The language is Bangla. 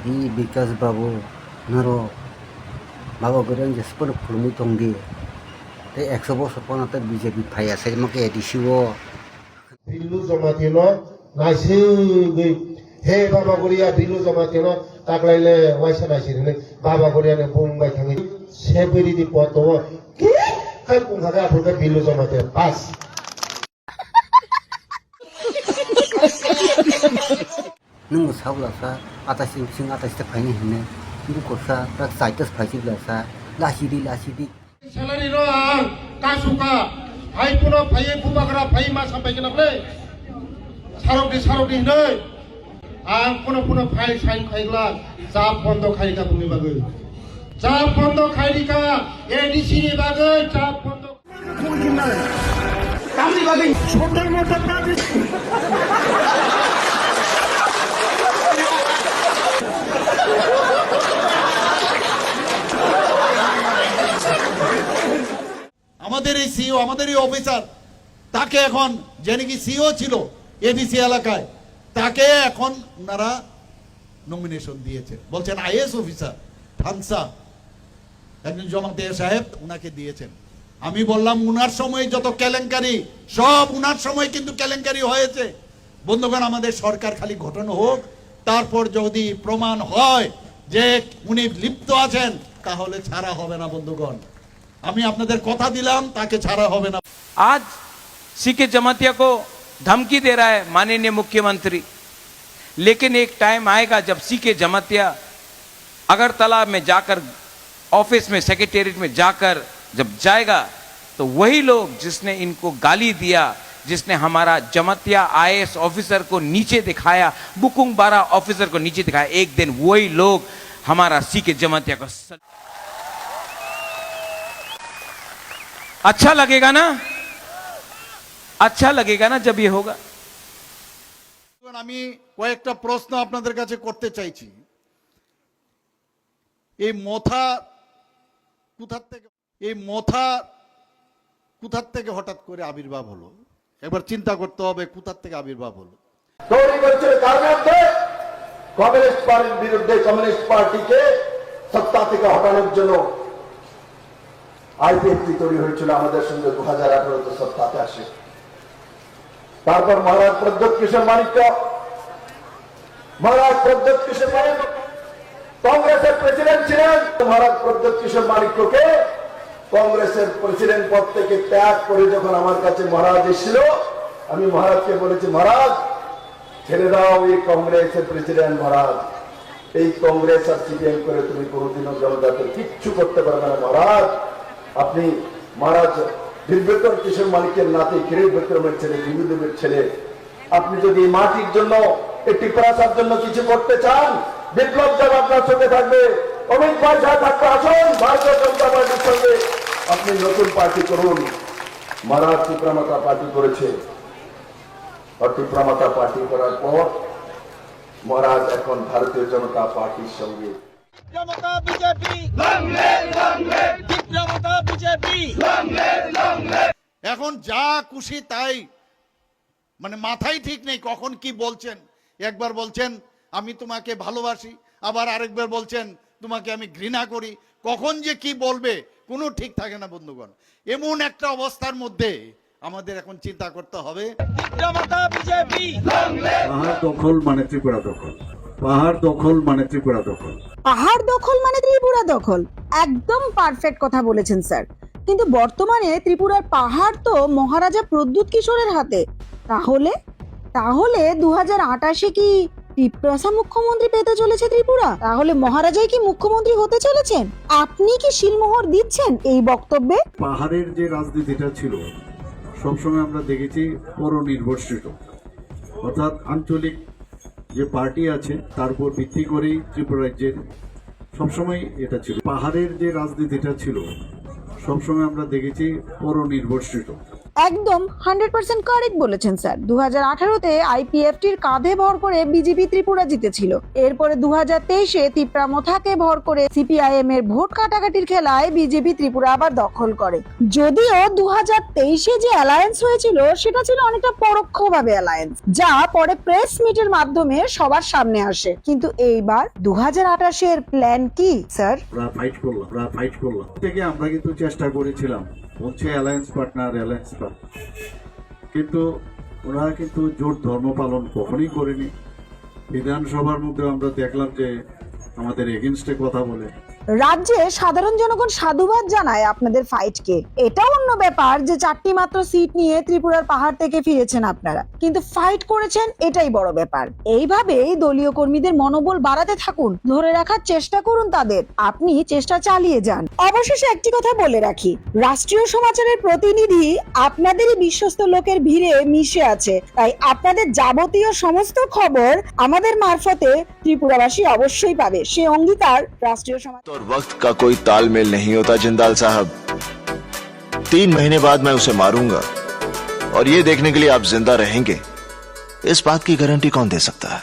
Bikas babu naro babu goreng jesper pulmi tongdi te 100 বছর পর্যন্ত বিজেপি ফাই আছে মকে এডিসিও বিল্লু জমাতিনো নাইসি গই হে বাবা গরিয়া বিল্লু জমাতিনো তাকলাইলে ওয়াইসা নাইসিলে বাবা গরিয়ানে বুংবাই থাঙ্গি সেবেরি দি পতো কি কাই বুংখাগা ফুকে বিল্লু জমাতে pass nung saulasa atasin sing atas te faini hine ndu kosa rak saitas phaisilasa lasidi salari ro kasuka hai puno phai bubagra phai ma sampai kenable sarok di nei ang puno phai sain khaigla jab bondo khaika bumi bagai jab bondo khairika ADC ni bagai jab bondo kamri bagai छोटे मोटे काज আমাদের এই সিও আমাদের এই অফিসার তাকে এখন যে নাকি সিও ছিল এডিসি এলাকায় তাকে এখন ওনারা নমিনেশন দিয়েছে বলছেন আইএস অফিসার থানসা একজন জমাতিয়া সাহেব ওনাকে দিয়েছেন আমি বললাম উনার সময় যত কেলেঙ্কারি সব উনার সময় কিন্তু কেলেঙ্কারি হয়েছে বন্ধুগণ আমাদের সরকার খালি ঘটনা হোক তারপর যদি প্রমাণ হয় যে উনি লিপ্ত আছেন তাহলে ছাড়া হবে না বন্ধুগণ আমি আপনাদের কথা দিলাম তাকে ছাড়া হবে না आज सीके जमातिया को धमकी दे रहा है माननीय मुख्यमंत्री लेकिन एक टाइम आएगा जब सीके जमातिया अगरतला में जाकर ऑफिस में सेक्रेटेरिएट में जाकर जब जाएगा तो वही लोग जिसने इनको गाली दिया जिसने हमारा जमातिया आईएएस ऑफिसर को नीचे दिखाया बुकुंग बारा ऑफिसर को नीचे दिखाया एक दिन वही लोग हमारा सीके जमातिया को अच्छा लगेगा ना अच्छा लगेगा ना जब ये होगा আমি কয়েকটা প্রশ্ন আপনাদের কাছে করতে চাইছি এই মথা কোথা থেকে হঠাৎ করে আবির্ভাব হলো একবার চিন্তা করতে হবে কোথা থেকে আবির্ভাব হলো তৈরি করছে কার মধ্যে কমিউনিস্ট পার্টির বিরুদ্ধে কমিউনিস্ট পার্টিকে সত্তা থেকে হটানোর জন্য আইপিএফটি তৈরি হয়েছিল আমাদের সঙ্গে 2018 সত্তাতে আসে তারপর মহারাজ প্রদ্যোৎ কিশোর মানিক্য কংগ্রেসের প্রেসিডেন্ট ছিলেন মহারাজ প্রদ্যোৎ কিশোর মানিক্যকে কংগ্রেসের প্রেসিডেন্ট পদ থেকে ত্যাগ করে যখন আমার কাছে মহারাজ এসেছিল আমি মহারাজকে বলেছি মহারাজ ছেড়ে দাও এই কংগ্রেসের প্রেসিডেন্ট মহারাজ এই কংগ্রেস আর সিপিএম করে তুমি কোনোদিনও জনতাকে কিচ্ছু করতে পারবে না মহারাজ আপনি মহারাজ বীরবিক্রম কিশোর মালিকের নাতি কিরিট বিক্রমের ছেলে বিভুদেবের ছেলে আপনি যদি মাটির জন্য একটি প্রসার জন্য কিছু করতে চান বিপ্লব যাব আপনার সঙ্গে থাকবে অমিত পয়সা থাকবে আসুন ভারতীয় জনতা পার্টির সঙ্গে আপনি নতুন পার্টি করুন মহারাজ টিপ্রামাতা পার্টি করেছে আর টিপ্রামাতা পার্টি করার পর মহারাজ এখন ভারতীয় জনতা পার্টির সঙ্গে এখন যা খুশি তাই মানে মাথায় ঠিক নেই কখন কি বলছেন একবার বলছেন আমি তোমাকে ভালোবাসি আবার আরেকবার বলছেন তোমাকে আমি ঘৃণা করি কখন যে কি বলবে কোনো ঠিক থাকে না বন্ধুগণ এমন একটা অবস্থার মধ্যে আমাদের এখন চিন্তা করতে হবে পাহাড় দখল মানে ত্রিপুরা দখল পাহাড় দখল মানে ত্রিপুরা দখল পাহাড় দখল মানে ত্রিপুরা দখল একদম পারফেক্ট কথা বলেছেন স্যার কিন্তু বর্তমানে ত্রিপুরার পাহাড় তো মহারাজা প্রদ্যোৎ কিশোরের হাতে তাহলে 2028 কি টিপ্রাসা মুখ্যমন্ত্রী পেতে চলেছে ত্রিপুরা তাহলে মহারাজাই কি মুখ্যমন্ত্রী হতে চলেছেন আপনি কি শিলমোহর দিচ্ছেন এই বক্তব্যে পাহাড়ের যে রাজনীতিটা ছিল সবসময় আমরা দেখেছি পরনির্ভরশীল অর্থাৎ আঞ্চলিক যে পার্টি আছে তার উপর ভিত্তি করেই ত্রিপুরা রাজ্যের সবসময় এটা ছিল পাহাড়ের যে রাজনীতিটা ছিল সবসময় আমরা দেখেছি পরনির্ভরশীল একদম 100% কারেক্ট বলেছেন স্যার। 2018-তে আইপিএফটির কাঁধে ভর করে বিজেপি ত্রিপুরা জিতেছিল। এরপরে 2023-এ তিপ্রামথাকে ভর করে সিপিআইএম এর ভোট কাটাকাটির খেলায় বিজেপি ত্রিপুরা আবার দখল করে। যদিও 2023-এ যে অ্যালায়েন্স হয়েছিল সেটা ছিল অনেকটা পরোক্ষভাবে অ্যালায়েন্স, যা পরে প্রেস মিটের মাধ্যমে সবার সামনে আসে। কিন্তু এইবার 2028-এর প্ল্যান কি স্যার? ফাইট করলাম থেকে আমরা কিন্তু চেষ্টা করেছিলাম, বলছে অ্যালায়েন্স পার্টনার, কিন্তু ওরা কিন্তু জোট ধর্ম পালন কখনই করেনি। বিধানসভার মধ্যে আমরা দেখলাম যে আমাদের এগেনস্টে কথা বলে। রাজ্যে সাধারণ জনগণ সাধুবাদ জানায় আপনাদের ফাইটকে। এটাও অন্য ব্যাপার যে 4টি মাত্র সিট নিয়ে ত্রিপুরার পাহাড় থেকে ফিরেছেন আপনারা, কিন্তু ফাইট করেছেন, এটাই বড় ব্যাপার। এইভাবেই দলীয় কর্মীদের মনোবল বাড়াতে থাকুন, ধরে রাখার চেষ্টা করুন তাদের। আপনি চেষ্টা চালিয়ে যান। অবশেষে একটি কথা বলে রাখি, রাষ্ট্রীয় সমাচারের প্রতিনিধি আপনাদেরই বিশ্বস্ত লোকের ভিড়ে মিশে আছে, তাই আপনাদের যাবতীয় সমস্ত খবর আমাদের মারফতে ত্রিপুরাবাসী অবশ্যই পাবে। সে অঙ্গীকার রাষ্ট্রীয় সমাচার। और वक्त का कोई तालमेल नहीं होता जिंदाल साहब। 3 महीने बाद मैं उसे मारूंगा और ये देखने के लिए आप जिंदा रहेंगे, इस बात की गारंटी कौन दे सकता है?